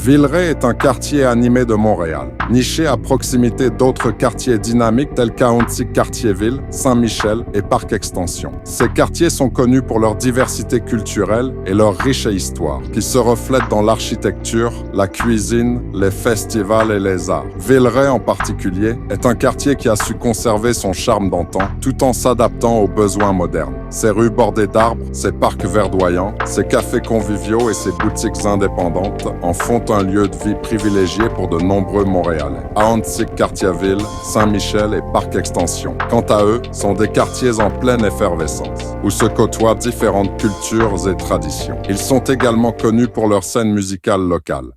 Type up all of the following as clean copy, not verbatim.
Villeray est un quartier animé de Montréal, niché à proximité d'autres quartiers dynamiques tels qu'Ahuntsic-Cartierville, Saint-Michel et Parc-Extension. Ces quartiers sont connus pour leur diversité culturelle et leur riche histoire, qui se reflète dans l'architecture, la cuisine, les festivals et les arts. Villeray en particulier est un quartier qui a su conserver son charme d'antan tout en s'adaptant aux besoins modernes. Ses rues bordées d'arbres, ses parcs verdoyants, ses cafés conviviaux et ses boutiques indépendantes en font un lieu de vie privilégié pour de nombreux Montréalais. Ahuntsic-Cartierville, Saint-Michel et Parc-Extension, quant à eux, sont des quartiers en pleine effervescence, où se côtoient différentes cultures et traditions. Ils sont également connus pour leur scène musicale locale.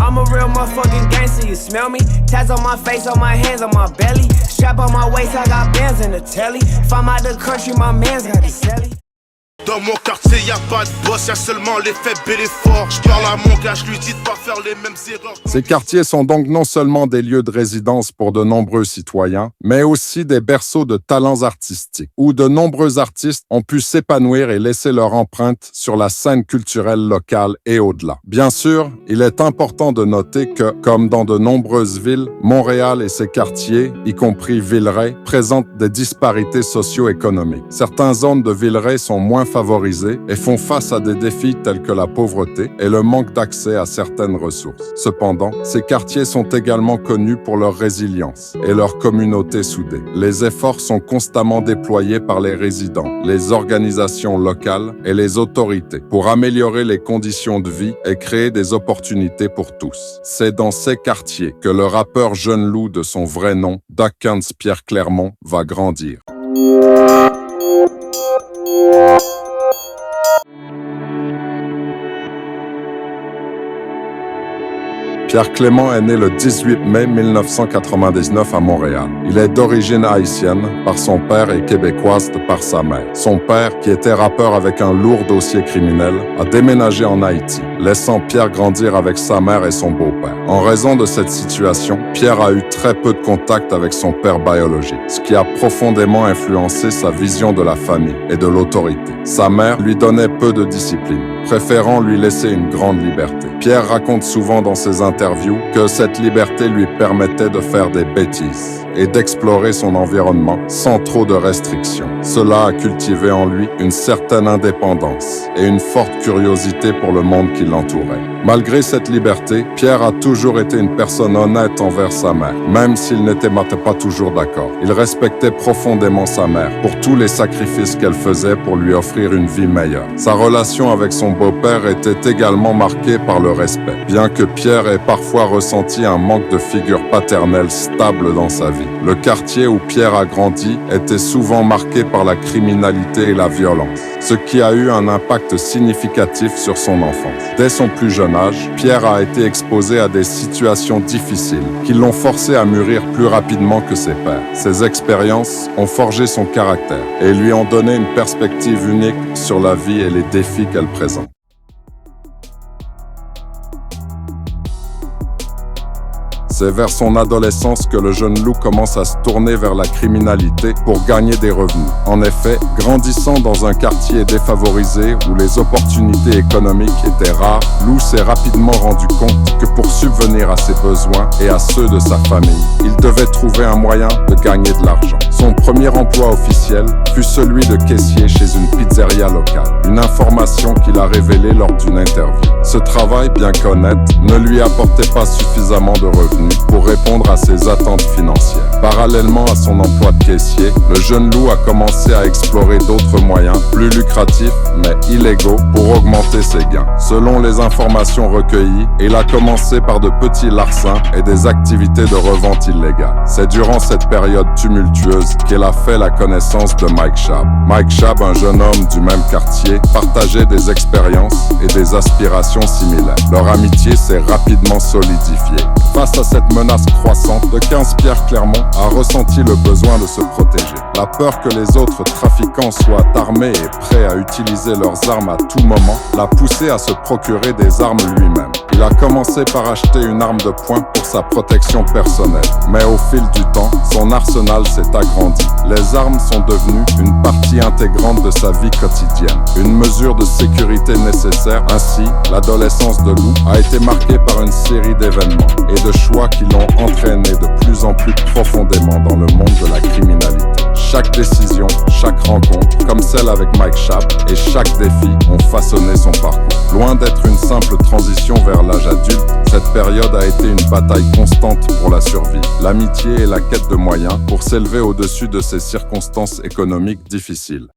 I'm a real motherfucking gangster, you smell me? Tats on my face, on my hands, on my belly. Strap on my waist, I got bands in the telly. If I'm out the country, my man's got the celly. Dans mon quartier y'a pas de boss, y'a seulement les faibles et les forts. J'parle à mon gars, j'lui dis de pas faire les mêmes erreurs. Ces quartiers sont donc non seulement des lieux de résidence pour de nombreux citoyens, mais aussi des berceaux de talents artistiques, où de nombreux artistes ont pu s'épanouir et laisser leur empreinte sur la scène culturelle locale et au-delà. Bien sûr, il est important de noter que, comme dans de nombreuses villes, Montréal et ses quartiers, y compris Villeray, présentent des disparités socio-économiques. Certaines zones de Villeray sont moins favorisés et font face à des défis tels que la pauvreté et le manque d'accès à certaines ressources. Cependant, ces quartiers sont également connus pour leur résilience et leur communauté soudée. Les efforts sont constamment déployés par les résidents, les organisations locales et les autorités pour améliorer les conditions de vie et créer des opportunités pour tous. C'est dans ces quartiers que le rappeur Jeune Loup de son vrai nom, Dakans Pierre Clermont, va grandir. Pierre Clément est né le 18 mai 1999 à Montréal. Il est d'origine haïtienne par son père et québécoise par sa mère. Son père, qui était rappeur avec un lourd dossier criminel, a déménagé en Haïti, laissant Pierre grandir avec sa mère et son beau-père. En raison de cette situation, Pierre a eu très peu de contact avec son père biologique, ce qui a profondément influencé sa vision de la famille et de l'autorité. Sa mère lui donnait peu de discipline, préférant lui laisser une grande liberté. Pierre raconte souvent dans ses interviews que cette liberté lui permettait de faire des bêtises et d'explorer son environnement sans trop de restrictions. Cela a cultivé en lui une certaine indépendance et une forte curiosité pour le monde qui l'entourait. Malgré cette liberté, Pierre a toujours été une personne honnête envers sa mère, même s'il n'était pas toujours d'accord. Il respectait profondément sa mère pour tous les sacrifices qu'elle faisait pour lui offrir une vie meilleure. Sa relation avec son beau-père était également marquée par le respect, bien que Pierre ait parfois ressenti un manque de figure paternelle stable dans sa vie. Le quartier où Pierre a grandi était souvent marqué par la criminalité et la violence, ce qui a eu un impact significatif sur son enfance. Dès son plus jeune âge, Pierre a été exposé à des situations difficiles qui l'ont forcé à mûrir plus rapidement que ses pairs. Ces expériences ont forgé son caractère et lui ont donné une perspective unique sur la vie et les défis qu'elle présente. C'est vers son adolescence que le jeune Lou commence à se tourner vers la criminalité pour gagner des revenus. En effet, grandissant dans un quartier défavorisé où les opportunités économiques étaient rares, Lou s'est rapidement rendu compte que pour subvenir à ses besoins et à ceux de sa famille, il devait trouver un moyen de gagner de l'argent. Son premier emploi officiel fut celui de caissier chez une pizzeria locale, une information qu'il a révélée lors d'une interview. Ce travail, bien qu'honnête, ne lui apportait pas suffisamment de revenus pour répondre à ses attentes financières. Parallèlement à son emploi de caissier, le jeune Lou a commencé à explorer d'autres moyens, plus lucratifs mais illégaux, pour augmenter ses gains. Selon les informations recueillies, il a commencé par de petits larcins et des activités de revente illégale. C'est durant cette période tumultueuse qu'il a fait la connaissance de Mike Schaab. Mike Schaab, un jeune homme du même quartier, partageait des expériences et des aspirations similaires. Leur amitié s'est rapidement solidifiée. Face à cette menace croissante, Dakans Pierre Clermont a ressenti le besoin de se protéger. La peur que les autres trafiquants soient armés et prêts à utiliser leurs armes à tout moment l'a poussé à se procurer des armes lui-même. Il a commencé par acheter une arme de poing pour sa protection personnelle. Mais au fil du temps, son arsenal s'est agrandi. Les armes sont devenues une partie intégrante de sa vie quotidienne. Une mesure de sécurité nécessaire. Ainsi, l'adolescence de Lou a été marquée par une série d'événements et de choix qui l'ont entraîné de plus en plus profondément dans le monde de la criminalité. Chaque décision, chaque rencontre, comme celle avec Mike Schaap, et chaque défi ont façonné son parcours. Loin d'être une simple transition vers l'âge adulte, cette période a été une bataille constante pour la survie, l'amitié et la quête de moyens pour s'élever au-dessus de ces circonstances économiques difficiles.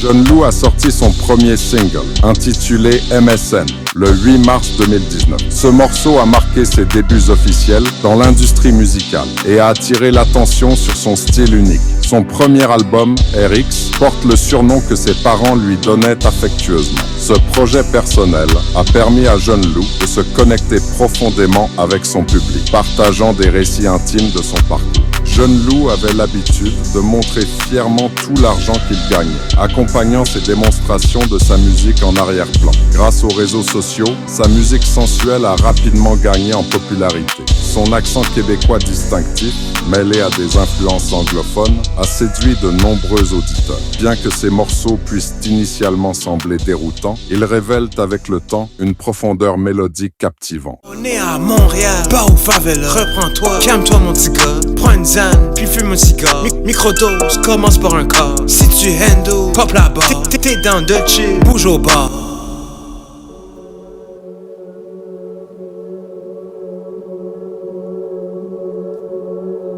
Jeune Lou a sorti son premier single, intitulé MSN, le 8 mars 2019. Ce morceau a marqué ses débuts officiels dans l'industrie musicale et a attiré l'attention sur son style unique. Son premier album, RX, porte le surnom que ses parents lui donnaient affectueusement. Ce projet personnel a permis à Jeune Lou de se connecter profondément avec son public, partageant des récits intimes de son parcours. Jeune Lou avait l'habitude de montrer fièrement tout l'argent qu'il gagnait, accompagnant ses démonstrations de sa musique en arrière-plan. Grâce aux réseaux sociaux, sa musique sensuelle a rapidement gagné en popularité. Son accent québécois distinctif, mêlé à des influences anglophones, a séduit de nombreux auditeurs. Bien que ces morceaux puissent initialement sembler déroutants, ils révèlent avec le temps une profondeur mélodique captivante. On est à Montréal, pas au favela. Reprends-toi, calme-toi mon petit gars. Prends une zanne, puis fume un cigare. Microdose, commence par un corps. Si tu handles, pop la barre. T'es dans de chill, bouge au bar.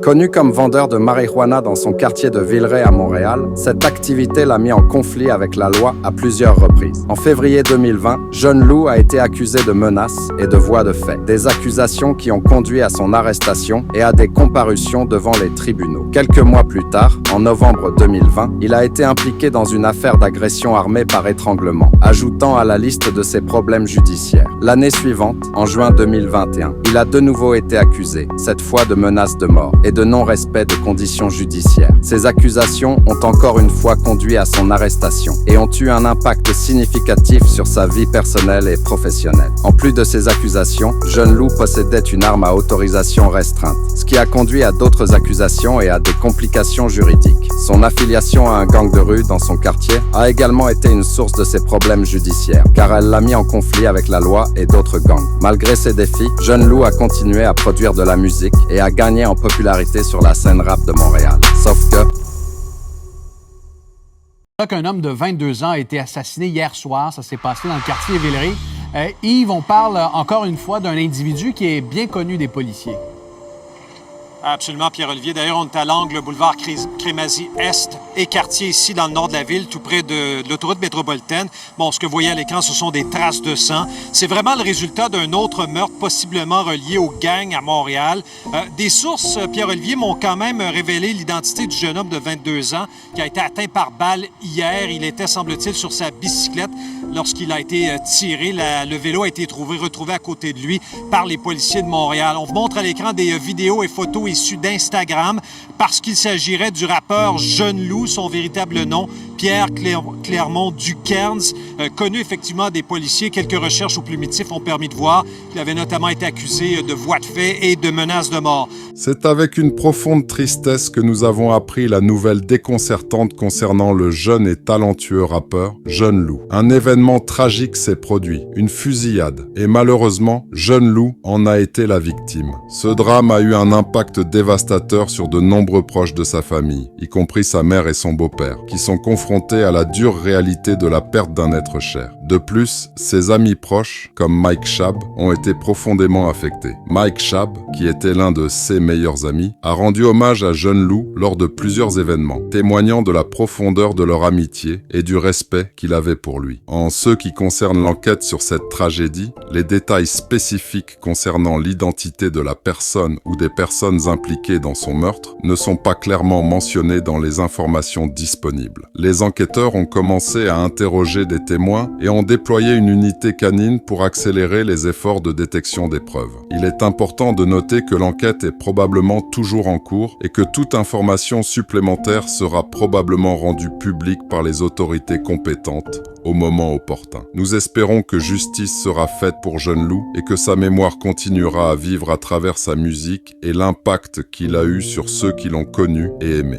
Connu comme vendeur de marijuana dans son quartier de Villeray à Montréal, cette activité l'a mis en conflit avec la loi à plusieurs reprises. En février 2020, Jeune Lou a été accusé de menaces et de voies de fait. Des accusations qui ont conduit à son arrestation et à des comparutions devant les tribunaux. Quelques mois plus tard, en novembre 2020, il a été impliqué dans une affaire d'agression armée par étranglement, ajoutant à la liste de ses problèmes judiciaires. L'année suivante, en juin 2021, il a de nouveau été accusé, cette fois de menaces de mort et de non-respect de conditions judiciaires. Ces accusations ont encore une fois conduit à son arrestation et ont eu un impact significatif sur sa vie personnelle et professionnelle. En plus de ces accusations, Jeune Lou possédait une arme à autorisation restreinte, ce qui a conduit à d'autres accusations et à des complications juridiques. Son affiliation à un gang de rue dans son quartier a également été une source de ses problèmes judiciaires, car elle l'a mis en conflit avec la loi et d'autres gangs. Malgré ces défis, Jeune Lou a continué à produire de la musique et à gagner en popularité sur la scène rap de Montréal. Sauf que... Un homme de 22 ans a été assassiné hier soir. Ça s'est passé dans le quartier Villeray. Yves, on parle encore une fois d'un individu qui est bien connu des policiers. Absolument, Pierre-Olivier. D'ailleurs, on est à l'angle boulevard Crémazie-Est et quartier ici dans le nord de la ville, tout près de l'autoroute métropolitaine. Bon, ce que vous voyez à l'écran, ce sont des traces de sang. C'est vraiment le résultat d'un autre meurtre possiblement relié aux gangs à Montréal. Des sources, Pierre-Olivier, m'ont quand même révélé l'identité du jeune homme de 22 ans qui a été atteint par balle hier. Il était, semble-t-il, sur sa bicyclette lorsqu'il a été tiré. Le vélo a été retrouvé à côté de lui par les policiers de Montréal. On vous montre à l'écran des vidéos et photos issu d'Instagram parce qu'il s'agirait du rappeur Jeune Lou, son véritable nom, Pierre Clermont Duquernes, connu effectivement des policiers. Quelques recherches au primitif ont permis de voir qu'il avait notamment été accusé de voies de fait et de menaces de mort. C'est avec une profonde tristesse que nous avons appris la nouvelle déconcertante concernant le jeune et talentueux rappeur Jeune Lou. Un événement tragique s'est produit, une fusillade, et malheureusement, Jeune Lou en a été la victime. Ce drame a eu un impact dévastateur sur de nombreux proches de sa famille, y compris sa mère et son beau-père, qui sont confrontés à la dure réalité de la perte d'un être cher. De plus, ses amis proches, comme Mike Schaap, ont été profondément affectés. Mike Schaap, qui était l'un de ses meilleurs amis, a rendu hommage à Jeune Lou lors de plusieurs événements, témoignant de la profondeur de leur amitié et du respect qu'il avait pour lui. En ce qui concerne l'enquête sur cette tragédie, les détails spécifiques concernant l'identité de la personne ou des personnes impliquées dans son meurtre ne sont pas clairement mentionnés dans les informations disponibles. Les les enquêteurs ont commencé à interroger des témoins et ont déployé une unité canine pour accélérer les efforts de détection des preuves. Il est important de noter que l'enquête est probablement toujours en cours et que toute information supplémentaire sera probablement rendue publique par les autorités compétentes au moment opportun. Nous espérons que justice sera faite pour Jeune Loup et que sa mémoire continuera à vivre à travers sa musique et l'impact qu'il a eu sur ceux qui l'ont connu et aimé.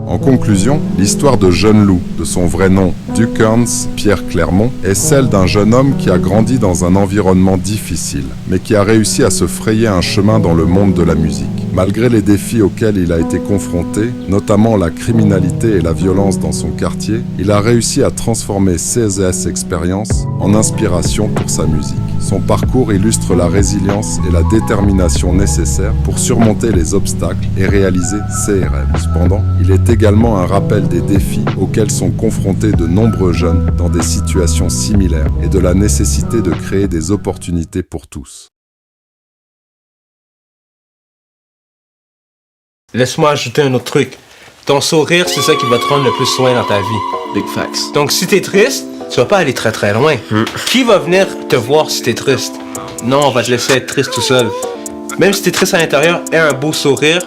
En conclusion, l'histoire de Jeune Loup, de son vrai nom, Duke Ernst Pierre Clermont, est celle d'un jeune homme qui a grandi dans un environnement difficile, mais qui a réussi à se frayer un chemin dans le monde de la musique. Malgré les défis auxquels il a été confronté, notamment la criminalité et la violence dans son quartier, il a réussi à transformer ses expériences en inspiration pour sa musique. Son parcours illustre la résilience et la détermination nécessaires pour surmonter les obstacles et réaliser ses rêves. Cependant, il est également un rappel des défis auxquels sont confrontés de nombreux jeunes dans des situations similaires et de la nécessité de créer des opportunités pour tous. Laisse-moi ajouter un autre truc. Ton sourire, c'est ça qui va te rendre le plus soin dans ta vie. Big facts. Donc si t'es triste, tu vas pas aller très très loin. Qui va venir te voir si t'es triste? Non, on va te laisser être triste tout seul. Même si t'es triste à l'intérieur, aie un beau sourire,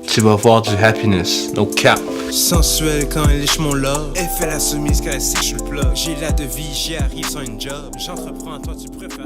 tu vas voir du happiness. No cap. Sensuelle quand elle liche mon love. Elle fait la soumise quand elle sait que je suis le plug. J'ai la devise, j'y arrive sans une job. J'entreprends, toi tu préfères.